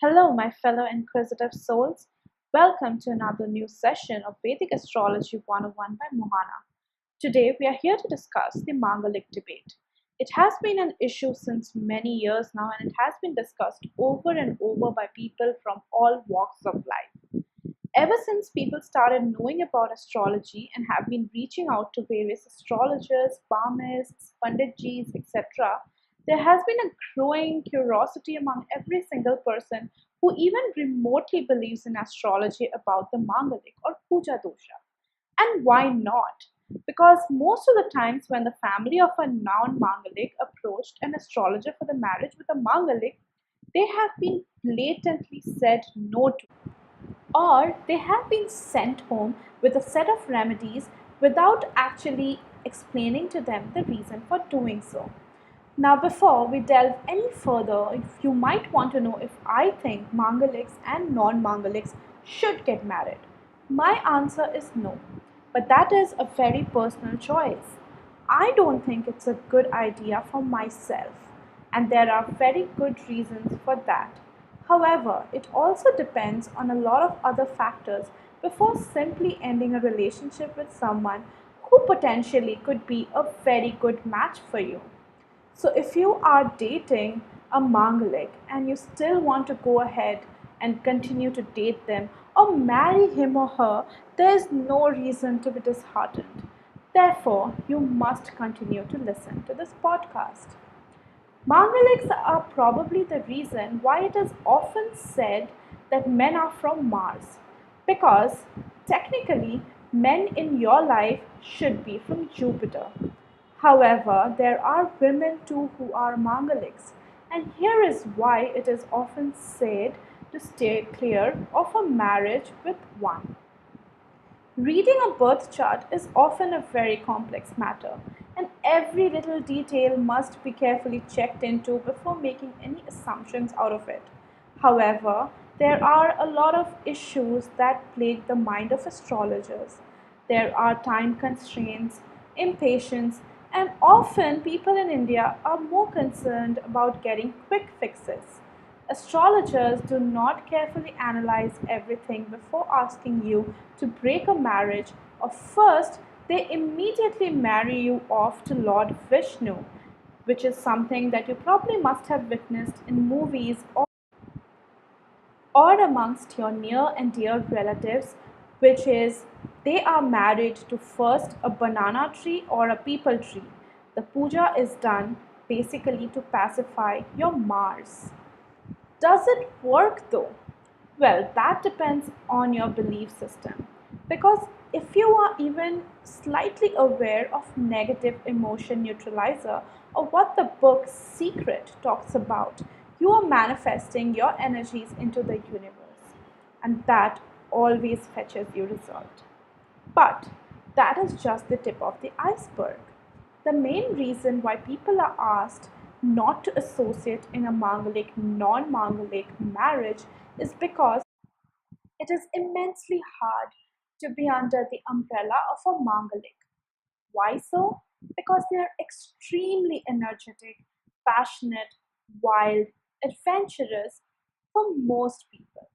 Hello, my fellow inquisitive souls. Welcome to another new session of Vedic Astrology 101 by Mohana. Today, we are here to discuss the Manglik debate. It has been an issue since many years now, and it has been discussed over and over by people from all walks of life. Ever since people started knowing about astrology and have been reaching out to various astrologers, palmists, panditjis, etc., there has been a growing curiosity among every single person who even remotely believes in astrology about the Mangalik or Puja dosha. And why not? Because most of the times when the family of a non Mangalik approached an astrologer for the marriage with a Mangalik, they have been blatantly said no to, or they have been sent home with a set of remedies without actually explaining to them the reason for doing so. Now, before we delve any further, if you might want to know if I think Mangaliks and non Mangaliks should get married. My answer is no, but that is a very personal choice. I don't think it's a good idea for myself, and there are very good reasons for that. However, it also depends on a lot of other factors before simply ending a relationship with someone who potentially could be a very good match for you. So, if you are dating a Mangalik and you still want to go ahead and continue to date them or marry him or her, there is no reason to be disheartened. Therefore, you must continue to listen to this podcast. Mangaliks are probably the reason why it is often said that men are from Mars. Because technically, men in your life should be from Jupiter. However, there are women too who are Mangaliks, and here is why it is often said to stay clear of a marriage with one. Reading a birth chart is often a very complex matter, and every little detail must be carefully checked into before making any assumptions out of it. However, there are a lot of issues that plague the mind of astrologers. There are time constraints, impatience, and often people in India are more concerned about getting quick fixes. Astrologers do not carefully analyze everything before asking you to break a marriage, or first, they immediately marry you off to Lord Vishnu, which is something that you probably must have witnessed in movies or amongst your near and dear relatives, which is they are married to first a banana tree or a peepal tree. The puja is done basically to pacify your Mars. Does it work though? Well, that depends on your belief system. Because if you are even slightly aware of negative emotion neutralizer or what the book Secret talks about, you are manifesting your energies into the universe. And that always fetches you result. But that is just the tip of the iceberg. The main reason why people are asked not to associate in a Mangalik non Mangalik marriage is because it is immensely hard to be under the umbrella of a Mangalik. Why so? Because they are extremely energetic, passionate, wild, adventurous for most people.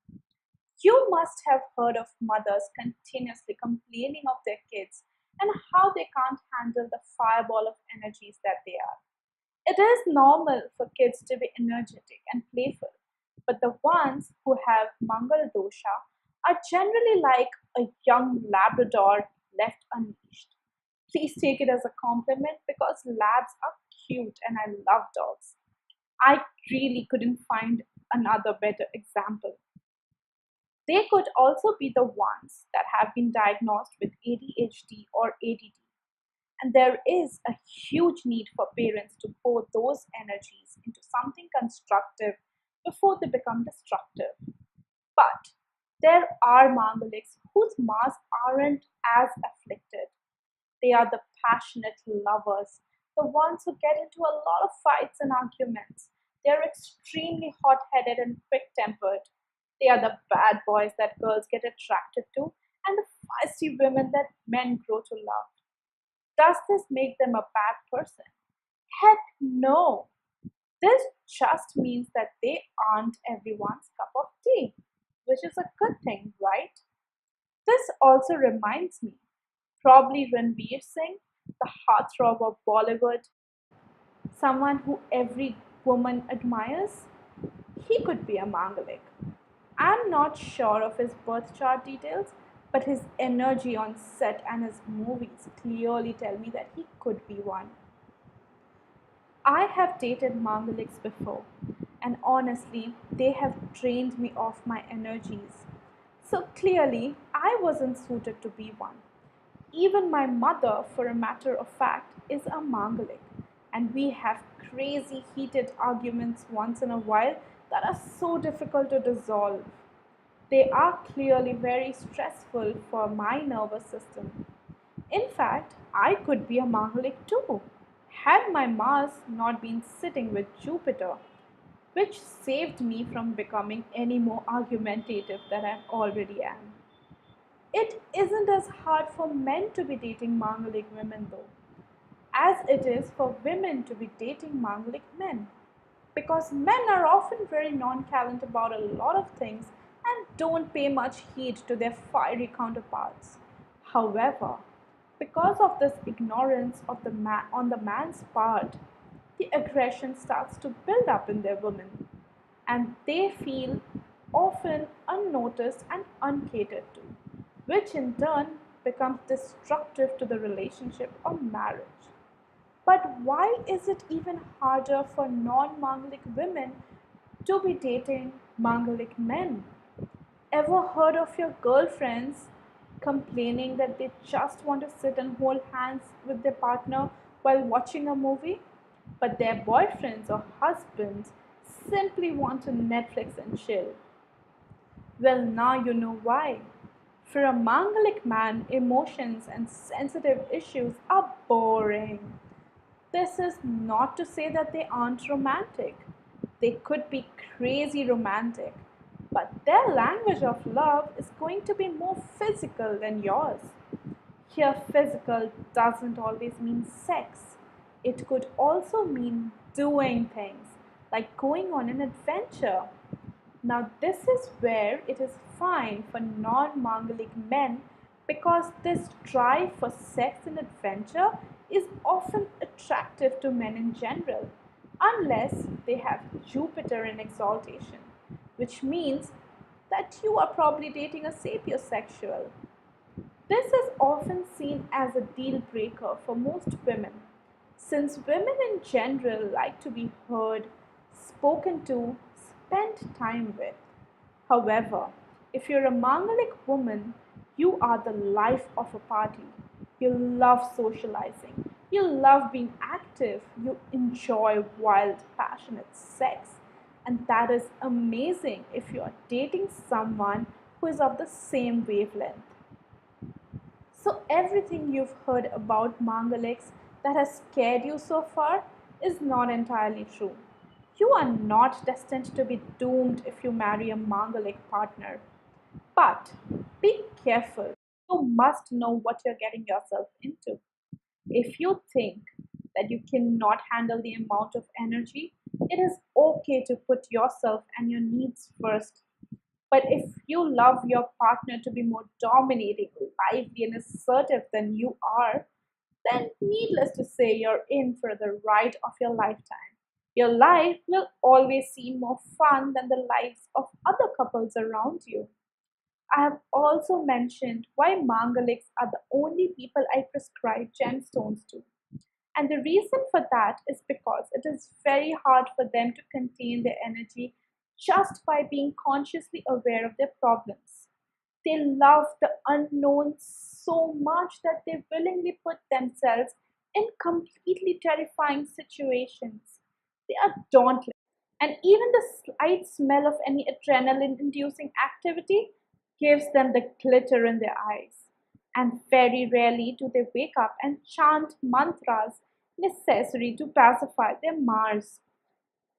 You must have heard of mothers continuously complaining of their kids and how they can't handle the fireball of energies that they are. It is normal for kids to be energetic and playful, but the ones who have Mangal dosha are generally like a young Labrador left unleashed. Please take it as a compliment because labs are cute and I love dogs. I really couldn't find another better example. They could also be the ones that have been diagnosed with ADHD or ADD. And there is a huge need for parents to pour those energies into something constructive before they become destructive. But there are Mangaliks whose Mars aren't as afflicted. They are the passionate lovers, the ones who get into a lot of fights and arguments. They're extremely hot headed and quick tempered. They are the bad boys that girls get attracted to and the feisty women that men grow to love. Does this make them a bad person? Heck no. This just means that they aren't everyone's cup of tea, which is a good thing, right? This also reminds me, probably Ranveer Singh, the heartthrob of Bollywood, someone who every woman admires. He could be a Mangalik. I'm not sure of his birth chart details, but his energy on set and his movies clearly tell me that he could be one. I have dated Mangliks before, and honestly, they have drained me of my energies. So clearly, I wasn't suited to be one. Even my mother, for a matter of fact, is a Manglik, and we have crazy heated arguments once in a while that are so difficult to dissolve. They are clearly very stressful for my nervous system. In fact, I could be a Manglik too, had my Mars not been sitting with Jupiter, which saved me from becoming any more argumentative than I already am. It isn't as hard for men to be dating Manglik women though, as it is for women to be dating Manglik men. Because men are often very nonchalant about a lot of things and don't pay much heed to their fiery counterparts. However, because of this ignorance of on the man's part, the aggression starts to build up in their women, and they feel often unnoticed and uncatered to, which in turn becomes destructive to the relationship or marriage. But why is it even harder for non Manglik women to be dating Manglik men? Ever heard of your girlfriends complaining that they just want to sit and hold hands with their partner while watching a movie? But their boyfriends or husbands simply want to Netflix and chill. Well, now you know why. For a Mangalik man, emotions and sensitive issues are boring. This is not to say that they aren't romantic. They could be crazy romantic, but their language of love is going to be more physical than yours. Here, physical doesn't always mean sex, it could also mean doing things, like going on an adventure. Now, this is where it is fine for non Mongolic men because this drive for sex and adventure is often attractive to men in general, unless they have Jupiter in exaltation, which means that you are probably dating a sapiosexual. This is often seen as a deal breaker for most women, since women in general like to be heard, spoken to, spent time with. However, if you're a Mangalik woman, you are the life of a party. You love socializing, you love being active, you enjoy wild, passionate sex, and that is amazing if you're dating someone who is of the same wavelength. So, everything you've heard about Mangaliks that has scared you so far is not entirely true. You are not destined to be doomed if you marry a Mangalik partner. But be careful. You must know what you're getting yourself into. If you think that you cannot handle the amount of energy, it is okay to put yourself and your needs first. But if you love your partner to be more dominating, lively, and assertive than you are, then needless to say, you're in for the ride of your lifetime. Your life will always seem more fun than the lives of other couples around you. I have also mentioned why Mangaliks are the only people I prescribe gemstones to. And the reason for that is because it is very hard for them to contain their energy just by being consciously aware of their problems. They love the unknown so much that they willingly put themselves in completely terrifying situations. They are dauntless. And even the slight smell of any adrenaline inducing activity gives them the glitter in their eyes. And very rarely do they wake up and chant mantras necessary to pacify their Mars.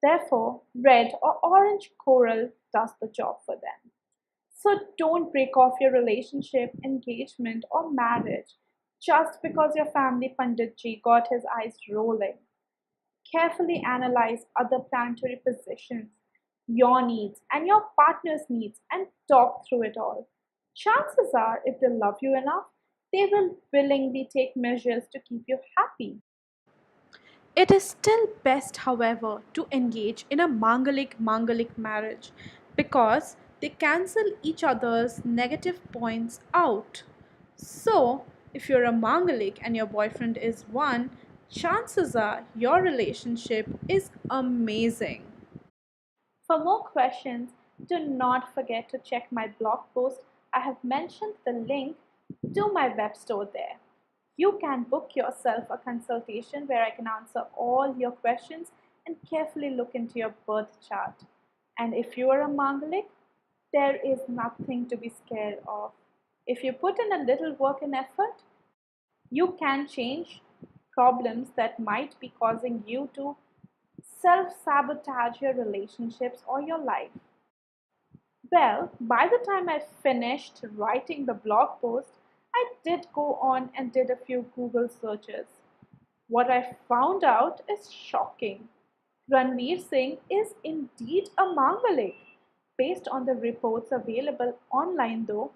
Therefore, red or orange coral does the job for them. So don't break off your relationship, engagement, or marriage just because your family Panditji got his eyes rolling. Carefully analyze other planetary positions, your needs, and your partner's needs, and talk through it all. Chances are, if they love you enough, they will willingly take measures to keep you happy. It is still best, however, to engage in a Manglik marriage because they cancel each other's negative points out. So, if you're a Manglik and your boyfriend is one, chances are your relationship is amazing. For more questions, do not forget to check my blog post. I have mentioned the link to my web store there. You can book yourself a consultation where I can answer all your questions and carefully look into your birth chart. And if you are a Mangalik, there is nothing to be scared of. If you put in a little work and effort, you can change problems that might be causing you to self sabotage your relationships or your life. Well, by the time I finished writing the blog post, I did go on and did a few Google searches. What I found out is shocking. Ranveer Singh is indeed a Mangalik, based on the reports available online, though,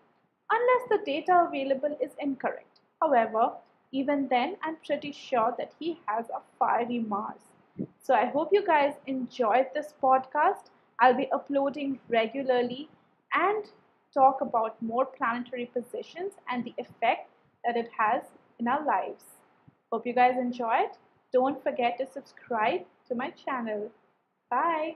unless the data available is incorrect. However, even then, I'm pretty sure that he has a fiery Mars. So I hope you guys enjoyed this podcast. I'll be uploading regularly and talk about more planetary positions and the effect that it has in our lives. Hope you guys enjoyed. Don't forget to subscribe to my channel. Bye.